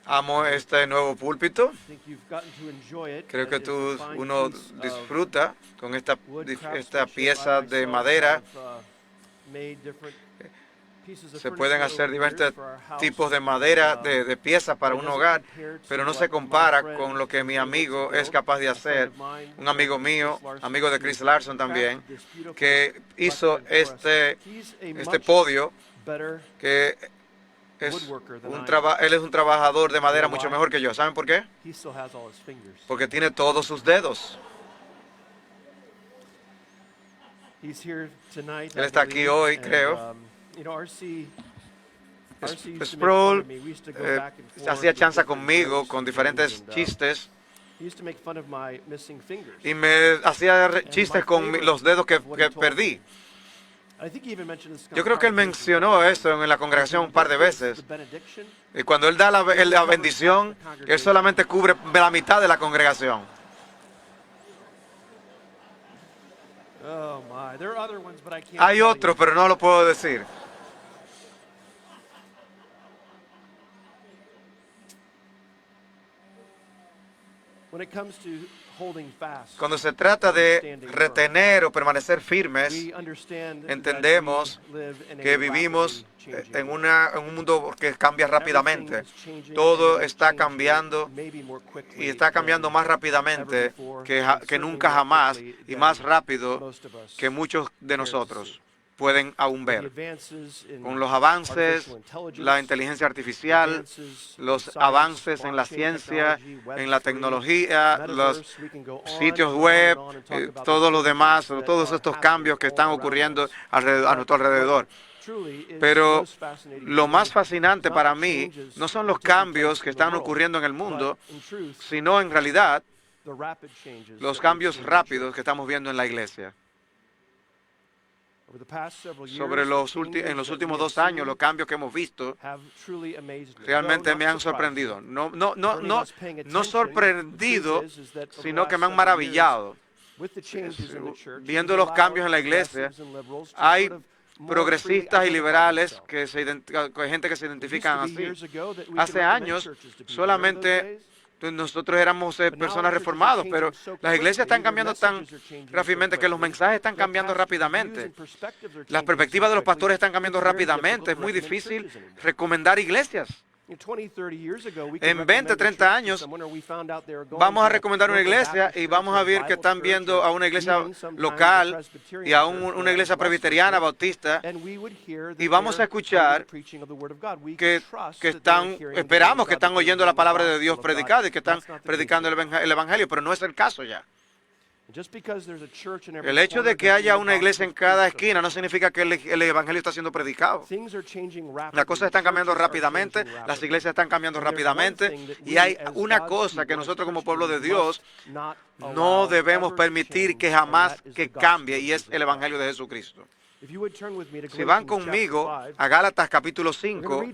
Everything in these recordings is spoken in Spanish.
Amo este nuevo púlpito. Creo que uno disfruta con esta pieza de madera. Se pueden hacer diversos tipos de madera, de piezas para un hogar, pero no se compara con lo que mi amigo es capaz de hacer. Un amigo mío, amigo de Chris Larson también, que hizo este podio, que él es un trabajador de madera mucho mejor que yo. ¿Saben por qué? Porque tiene todos sus dedos. Él está aquí hoy, creo. Sproul hacía chanza conmigo con diferentes chistes y me hacía chistes con los dedos que perdí. Yo creo que él mencionó eso en la congregación un par de veces. Y cuando él da la bendición, él solamente cubre la mitad de la congregación. Hay otros, pero no lo puedo decir. Cuando se trata de retener o permanecer firmes, entendemos que vivimos en un mundo que cambia rápidamente. Todo está cambiando y está cambiando más rápidamente que nunca jamás y más rápido que muchos de nosotros pueden aún ver. Con los avances, la inteligencia artificial, los avances en la ciencia, en la tecnología, los sitios web, todo lo demás, todos estos cambios que están ocurriendo a nuestro alrededor. Pero lo más fascinante para mí no son los cambios que están ocurriendo en el mundo, sino en realidad los cambios rápidos que estamos viendo en la iglesia. En los últimos 2 años, los cambios que hemos visto realmente me han sorprendido. No sorprendido, sino que me han maravillado. Viendo los cambios en la iglesia, hay progresistas y liberales, gente que se identifican así. Hace años, solamente nosotros éramos personas reformadas, pero las iglesias están cambiando tan rápidamente que los mensajes están cambiando rápidamente. Las perspectivas de los pastores están cambiando rápidamente. Es muy difícil recomendar iglesias. En 20, 30 años vamos a recomendar una iglesia y vamos a ver que están viendo a una iglesia local y a una iglesia presbiteriana, bautista, y vamos a escuchar esperamos que están oyendo la palabra de Dios predicada y que están predicando el evangelio, pero no es el caso ya. El hecho de que haya una iglesia en cada esquina no significa que el evangelio está siendo predicado. Las cosas están cambiando rápidamente, las iglesias están cambiando rápidamente, y hay una cosa que nosotros como pueblo de Dios no debemos permitir que jamás cambie, y es el evangelio de Jesucristo. Si van conmigo a Gálatas capítulo 5,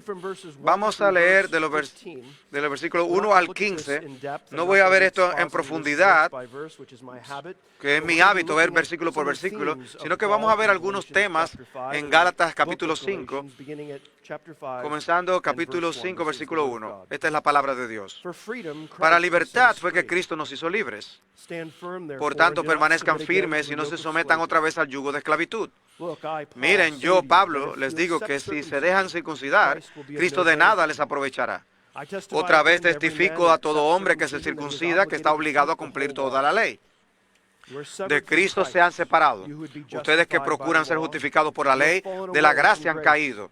vamos a leer de los versículos 1 al 15. No voy a ver esto en profundidad, que es mi hábito ver versículo por versículo, sino que vamos a ver algunos temas en Gálatas capítulo 5, comenzando capítulo 5, versículo 1. Esta es la palabra de Dios. Para libertad fue que Cristo nos hizo libres. Por tanto, permanezcan firmes y no se sometan otra vez al yugo de esclavitud. Miren, yo, Pablo, les digo que si se dejan circuncidar, Cristo de nada les aprovechará. Otra vez testifico a todo hombre que se circuncida que está obligado a cumplir toda la ley. De Cristo se han separado. Ustedes que procuran ser justificados por la ley, de la gracia han caído.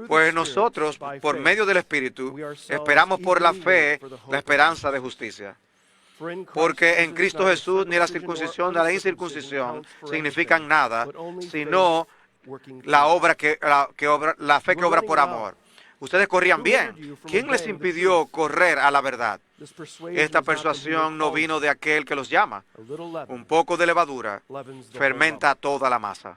Pues nosotros, por medio del Espíritu, esperamos por la fe la esperanza de justicia. Porque en Cristo Jesús ni la circuncisión ni la incircuncisión significan nada, sino la fe que obra por amor. Ustedes corrían bien. ¿Quién les impidió correr a la verdad? Esta persuasión no vino de aquel que los llama. Un poco de levadura fermenta toda la masa.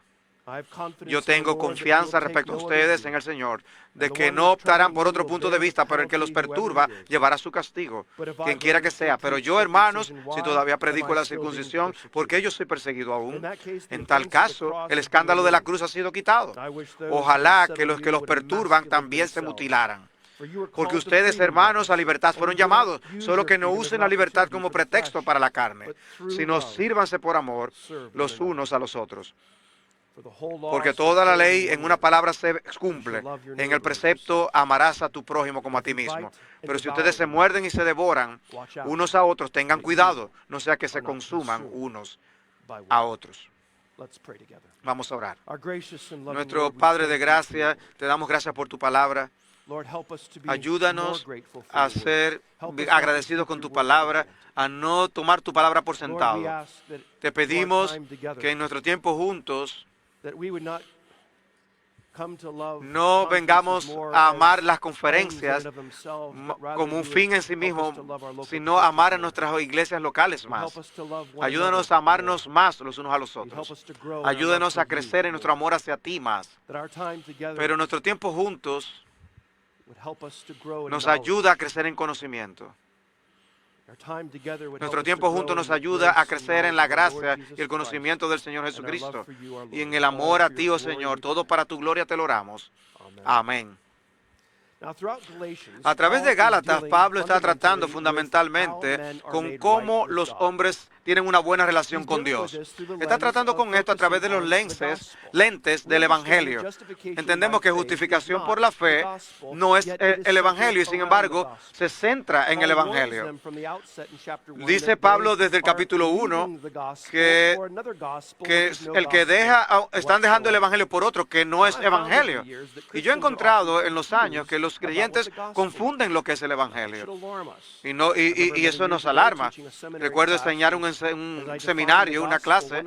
Yo tengo confianza respecto a ustedes en el Señor, de que no optarán por otro punto de vista, pero el que los perturba llevará su castigo, quien quiera que sea. Pero yo, hermanos, si todavía predico la circuncisión, ¿por qué yo soy perseguido aún? En tal caso, el escándalo de la cruz ha sido quitado. Ojalá que los perturban también se mutilaran. Porque ustedes, hermanos, a libertad fueron llamados, solo que no usen la libertad como pretexto para la carne, sino sírvanse por amor los unos a los otros. Porque toda la ley en una palabra se cumple. En el precepto, amarás a tu prójimo como a ti mismo. Pero si ustedes se muerden y se devoran unos a otros, tengan cuidado, no sea que se consuman unos a otros. Vamos a orar. Nuestro Padre de gracia, te damos gracias por tu palabra. Ayúdanos a ser agradecidos con tu palabra, a no tomar tu palabra por sentado. Te pedimos que en nuestro tiempo juntos no vengamos a amar las conferencias como un fin en sí mismo, sino amar a nuestras iglesias locales más. Ayúdanos a amarnos más los unos a los otros. Ayúdanos a crecer en nuestro amor hacia ti más. Pero nuestro tiempo juntos nos ayuda a crecer en conocimiento. Nuestro tiempo juntos nos ayuda a crecer en la gracia y el conocimiento del Señor Jesucristo. Y en el amor a ti, oh Señor, todo para tu gloria te lo oramos. Amén. A través de Gálatas, Pablo está tratando fundamentalmente con cómo los hombres tienen una buena relación con Dios. Está tratando con esto a través de los lentes del Evangelio. Entendemos que justificación por la fe no es el Evangelio y sin embargo se centra en el Evangelio. Dice Pablo desde el capítulo 1 que el que están dejando el Evangelio por otro que no es Evangelio. Y yo he encontrado en los años que los creyentes confunden lo que es el Evangelio. Y eso nos alarma. Recuerdo enseñar un seminario, una clase,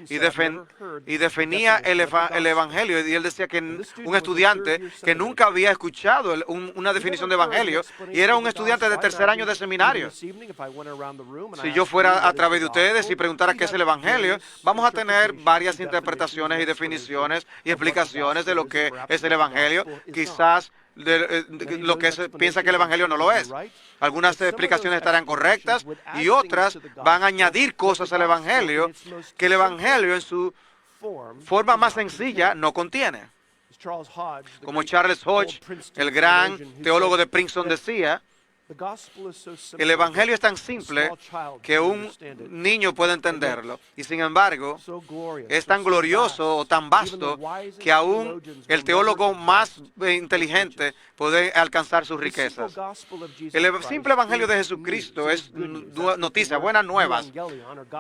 y definía el Evangelio. Y él decía que un estudiante que nunca había escuchado una definición de Evangelio, y era un estudiante de tercer año de seminario. Si yo fuera a través de ustedes y preguntara qué es el Evangelio, vamos a tener varias interpretaciones y definiciones y explicaciones de lo que es el Evangelio. Quizás lo que piensa que el Evangelio no lo es. Algunas explicaciones estarán correctas y otras van a añadir cosas al Evangelio que el Evangelio en su forma más sencilla no contiene. Como Charles Hodge, el gran teólogo de Princeton, decía, el Evangelio es tan simple que un niño puede entenderlo, y sin embargo es tan glorioso o tan vasto que aún el teólogo más inteligente puede alcanzar sus riquezas. El simple Evangelio de Jesucristo es noticia, buenas nuevas.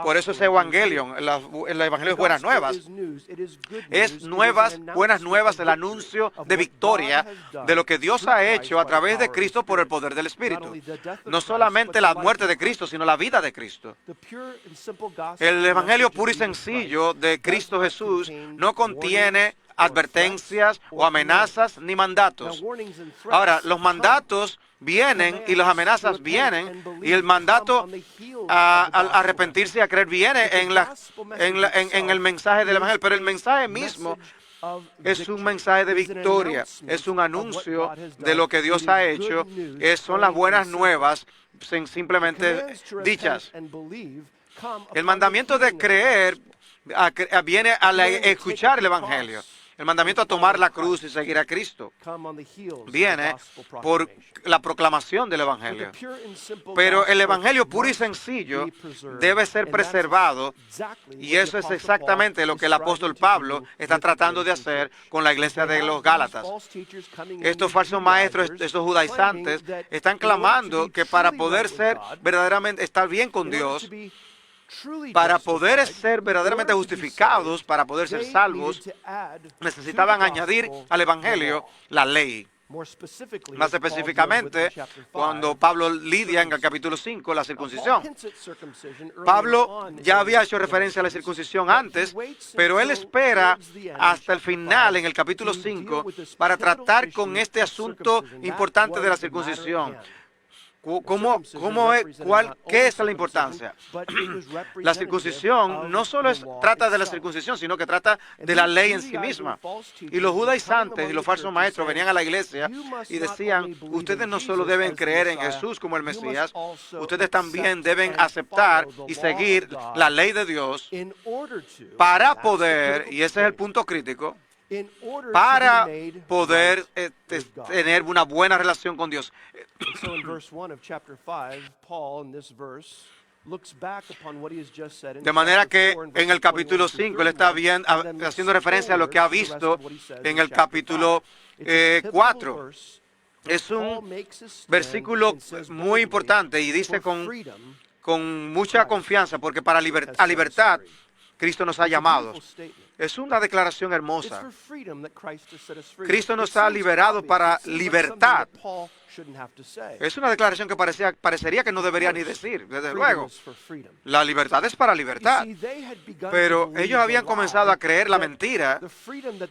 Por eso es Evangelion, el Evangelio es buenas nuevas. Es buenas nuevas, el anuncio de victoria de lo que Dios ha hecho a través de Cristo por el poder del Espíritu. No solamente la muerte de Cristo, sino la vida de Cristo. El Evangelio puro y sencillo de Cristo Jesús no contiene advertencias o amenazas ni mandatos. Ahora, los mandatos vienen y las amenazas vienen, y el mandato al arrepentirse y a creer viene en el mensaje del Evangelio, pero el mensaje mismo es un mensaje de victoria, es un anuncio de lo que Dios ha hecho, son las buenas nuevas simplemente dichas. El mandamiento de creer viene al escuchar el Evangelio. El mandamiento a tomar la cruz y seguir a Cristo viene por la proclamación del Evangelio. Pero el Evangelio puro y sencillo debe ser preservado, y eso es exactamente lo que el apóstol Pablo está tratando de hacer con la iglesia de los Gálatas. Estos falsos maestros, estos judaizantes, están clamando que para poder ser verdaderamente, estar bien con Dios, para poder ser verdaderamente justificados, para poder ser salvos, necesitaban añadir al Evangelio la ley. Más específicamente, cuando Pablo lidia en el capítulo 5 la circuncisión. Pablo ya había hecho referencia a la circuncisión antes, pero él espera hasta el final, en el capítulo 5, para tratar con este asunto importante de la circuncisión. ¿Qué es la importancia? La circuncisión no solo trata de la circuncisión, sino que trata de la ley en sí misma. Y los judaizantes y los falsos maestros venían a la iglesia y decían, ustedes no solo deben creer en Jesús como el Mesías, ustedes también deben aceptar y seguir la ley de Dios para poder, y ese es el punto crítico, para poder tener una buena relación con Dios. De manera que en el capítulo 5 él está haciendo referencia a lo que ha visto en el capítulo 4. Es un versículo muy importante y dice con mucha confianza, porque a libertad Cristo nos ha llamado. Es una declaración hermosa. Cristo nos ha liberado para libertad. Es una declaración que parecería que no debería ni decir, desde luego. La libertad es para libertad. Pero ellos habían comenzado a creer la mentira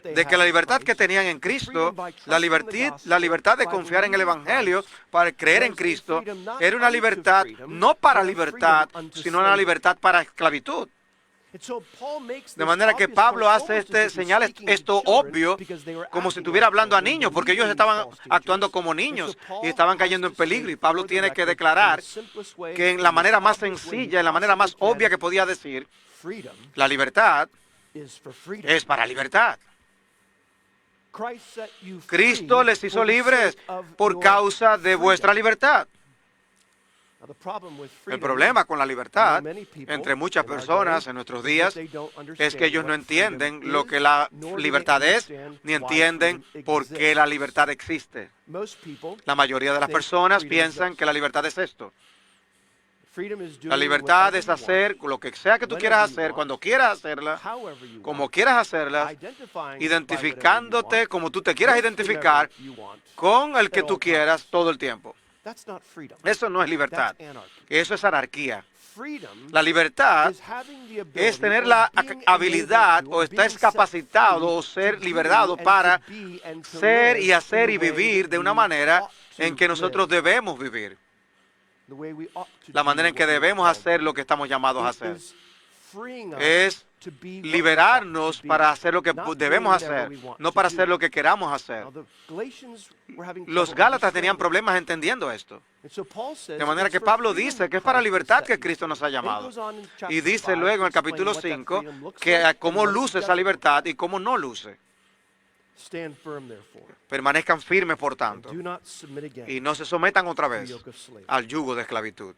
de que la libertad que tenían en Cristo, la libertad de confiar en el Evangelio, para creer en Cristo, era una libertad no para libertad, sino una libertad para esclavitud. De manera que Pablo hace señala esto obvio como si estuviera hablando a niños, porque ellos estaban actuando como niños y estaban cayendo en peligro. Y Pablo tiene que declarar que en la manera más sencilla, en la manera más obvia que podía decir, la libertad es para libertad. Cristo les hizo libres por causa de vuestra libertad. El problema con la libertad entre muchas personas en nuestros días es que ellos no entienden lo que la libertad es, ni entienden por qué la libertad existe. La mayoría de las personas piensan que la libertad es esto. La libertad es hacer lo que sea que tú quieras hacer, cuando quieras hacerla, como quieras hacerla, identificándote como tú te quieras identificar con el que tú quieras todo el tiempo. Eso no es libertad. Eso es anarquía. La libertad es tener la habilidad o estar capacitado o ser liberado para ser y hacer y vivir de una manera en que nosotros debemos vivir. La manera en que debemos hacer lo que estamos llamados a hacer. Es liberarnos para hacer lo que debemos hacer, no para hacer lo que queramos hacer. Los Gálatas tenían problemas entendiendo esto. De manera que Pablo dice que es para libertad que Cristo nos ha llamado. Y dice luego en el capítulo 5 que cómo luce esa libertad y cómo no luce. Permanezcan firmes, por tanto, y no se sometan otra vez al yugo de esclavitud.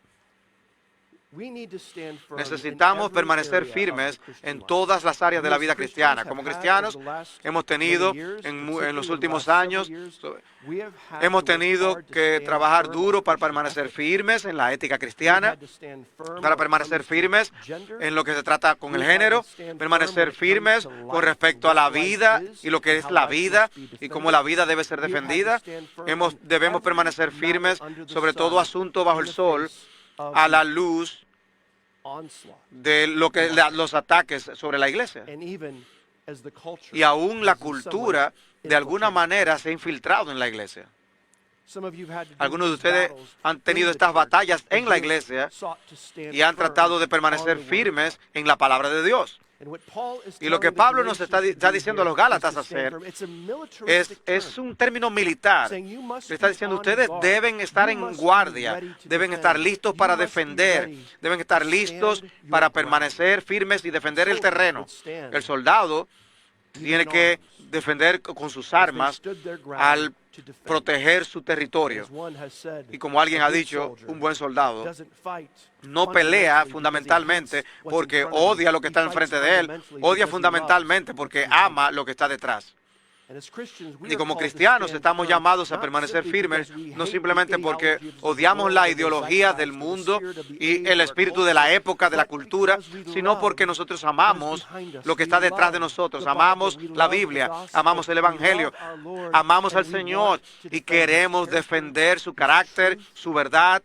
Necesitamos permanecer firmes en todas las áreas de la vida cristiana. Como cristianos hemos tenido en los últimos años, hemos tenido que trabajar duro para permanecer firmes en la ética cristiana, para permanecer firmes en lo que se trata con el género, permanecer firmes con respecto a la vida y lo que es la vida y cómo la vida debe ser defendida. Debemos permanecer firmes sobre todo asunto bajo el sol, a la luz de los ataques sobre la iglesia. Y aún la cultura de alguna manera se ha infiltrado en la iglesia. Algunos de ustedes han tenido estas batallas en la iglesia y han tratado de permanecer firmes en la palabra de Dios. Y lo que Pablo nos está diciendo a los Gálatas hacer es un término militar. Le está diciendo, ustedes deben estar en guardia, deben estar listos para defender, deben estar listos para permanecer firmes y defender el terreno. El soldado tiene que defender con sus armas al proteger su territorio. Y como alguien ha dicho, un buen soldado no pelea fundamentalmente porque odia lo que está enfrente de él, odia fundamentalmente porque ama lo que está detrás. Y como cristianos estamos llamados a permanecer firmes, no simplemente porque odiamos la ideología del mundo y el espíritu de la época, de la cultura, sino porque nosotros amamos lo que está detrás de nosotros. Amamos la Biblia, amamos el Evangelio, amamos al Señor y queremos defender su carácter, su verdad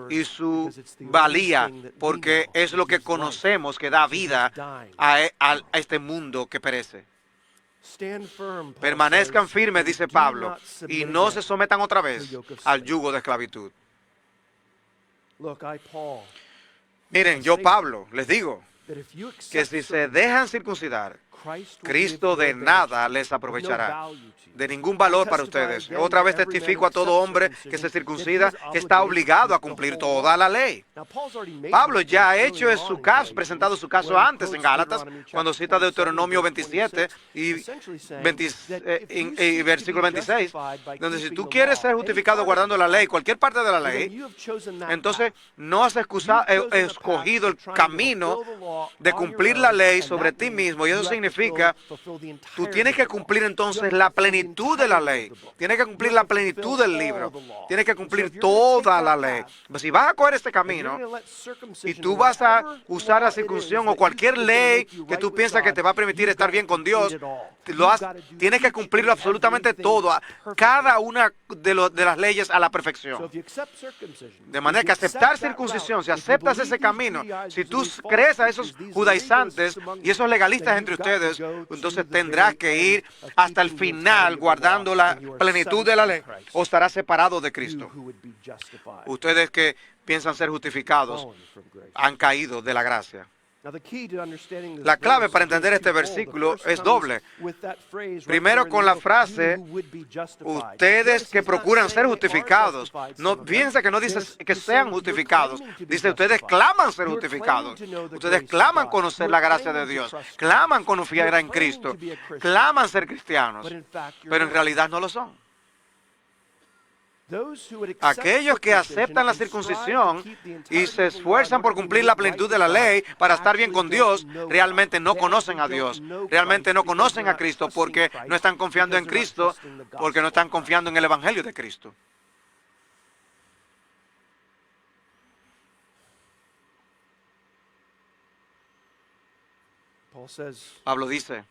y su valía, porque es lo que conocemos que da vida a este mundo que perece. Permanezcan firmes, dice Pablo, y no se sometan otra vez al yugo de esclavitud. Miren, yo Pablo les digo que si se dejan circuncidar, Cristo de nada les aprovechará, de ningún valor para ustedes. Otra vez testifico a todo hombre que se circuncida que está obligado a cumplir toda la ley. Pablo ya ha hecho su caso, presentado su caso antes en Gálatas, cuando cita Deuteronomio 27 y versículo 26, donde si tú quieres ser justificado guardando la ley, cualquier parte de la ley, entonces no has escogido el camino de cumplir la ley sobre ti mismo, y eso significa tú tienes que cumplir entonces la plenitud de la ley, tienes que cumplir la plenitud del libro, tienes que cumplir toda la ley. Si vas a coger este camino y tú vas a usar la circuncisión o cualquier ley que tú piensas que te va a permitir estar bien con Dios, tienes que cumplirlo absolutamente todo, cada una de las leyes a la perfección. De manera que aceptar circuncisión, si aceptas ese camino, si tú crees a esos judaizantes y esos legalistas entre ustedes, entonces tendrás que ir hasta el final guardando la plenitud de la ley, o estarás separado de Cristo. Ustedes que piensan ser justificados han caído de la gracia. La clave para entender este versículo es doble. Primero, con la frase, ustedes que procuran ser justificados. No piensa que no dice que sean justificados. Dice, ustedes claman ser justificados. Ustedes claman conocer la gracia de Dios. Claman confiar en Cristo. Claman ser cristianos. Pero en realidad no lo son. Aquellos que aceptan la circuncisión y se esfuerzan por cumplir la plenitud de la ley para estar bien con Dios, realmente no conocen a Dios, realmente no conocen a Cristo porque no están confiando en Cristo, porque no están confiando en el Evangelio de Cristo. Pablo dice,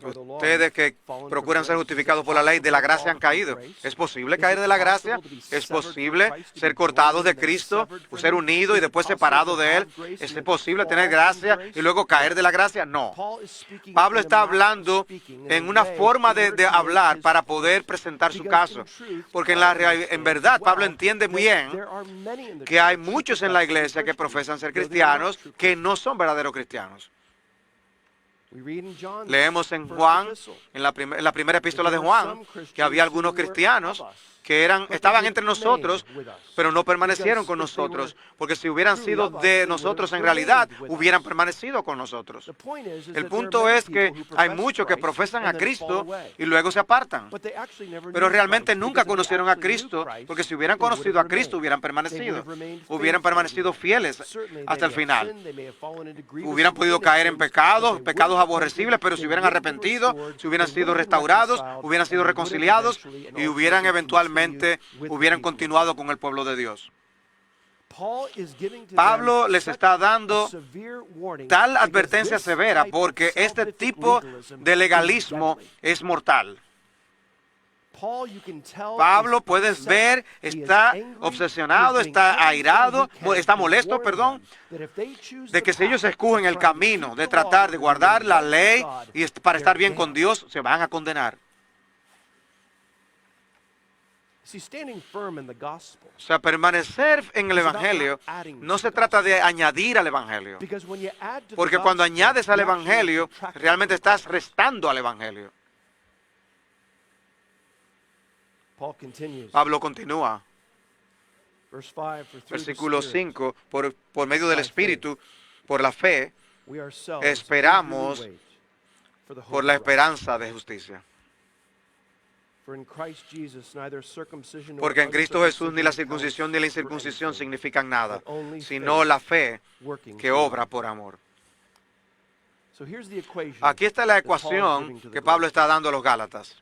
ustedes que procuran ser justificados por la ley, de la gracia han caído. ¿Es posible caer de la gracia? ¿Es posible ser cortados de Cristo, ser unidos y después separados de Él? ¿Es posible tener gracia y luego caer de la gracia? No. Pablo está hablando en una forma de hablar para poder presentar su caso. Porque en verdad Pablo entiende muy bien que hay muchos en la iglesia que profesan ser cristianos que no son verdaderos cristianos. Leemos en Juan, en la primera epístola de Juan, que había algunos cristianos que estaban entre nosotros, pero no permanecieron con nosotros, porque si hubieran sido de nosotros en realidad, hubieran permanecido con nosotros. El punto es que hay muchos que profesan a Cristo y luego se apartan, pero realmente nunca conocieron a Cristo, porque si hubieran conocido a Cristo, hubieran permanecido fieles hasta el final. Hubieran podido caer en pecados aborrecibles, pero si hubieran arrepentido, si hubieran sido restaurados, hubieran sido reconciliados y hubieran eventualmente hubieran continuado con el pueblo de Dios. Pablo les está dando tal advertencia severa porque este tipo de legalismo es mortal. Pablo, puedes ver, está obsesionado, está airado, está molesto, de que si ellos escogen el camino de tratar de guardar la ley y para estar bien con Dios, se van a condenar. O sea, permanecer en el Evangelio no se trata de añadir al Evangelio. Porque cuando añades al Evangelio, realmente estás restando al Evangelio. Pablo continúa. Versículo 5, por medio del Espíritu, por la fe, esperamos por la esperanza de justicia. Porque en Cristo Jesús ni la circuncisión ni la incircuncisión significan nada, sino la fe que obra por amor. Aquí está la ecuación que Pablo está dando a los Gálatas.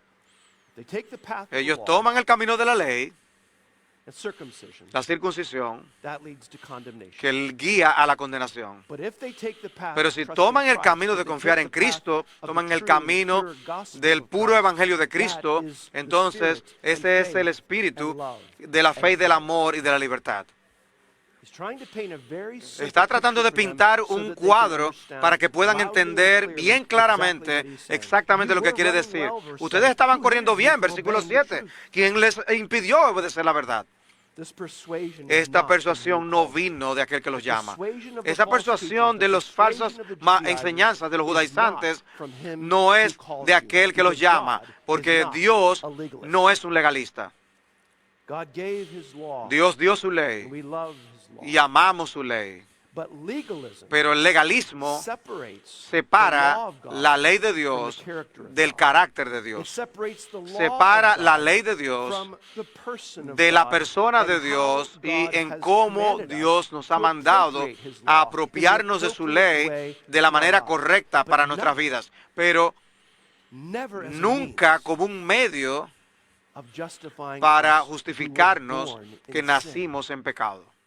Ellos toman el camino de la ley, la circuncisión, que guía a la condenación. Pero si toman el camino de confiar en Cristo, toman el camino del puro evangelio de Cristo, entonces ese es el espíritu de la fe y del amor y de la libertad. Está tratando de pintar un cuadro para que puedan entender bien claramente exactamente lo que quiere decir. Ustedes estaban corriendo bien, versículo 7. ¿Quién les impidió obedecer la verdad? Esta persuasión no vino de aquel que los llama. Esa persuasión de las falsas enseñanzas de los judaizantes no es de aquel que los llama, porque Dios no es un legalista. Dios dio su ley y amamos su ley. Pero el legalismo separa la ley de Dios del carácter de Dios. Separa la ley de Dios de la persona de Dios y en cómo Dios nos ha mandado a apropiarnos de su ley de la manera correcta para nuestras vidas. Pero nunca como un medio para justificarnos que nacimos en pecado.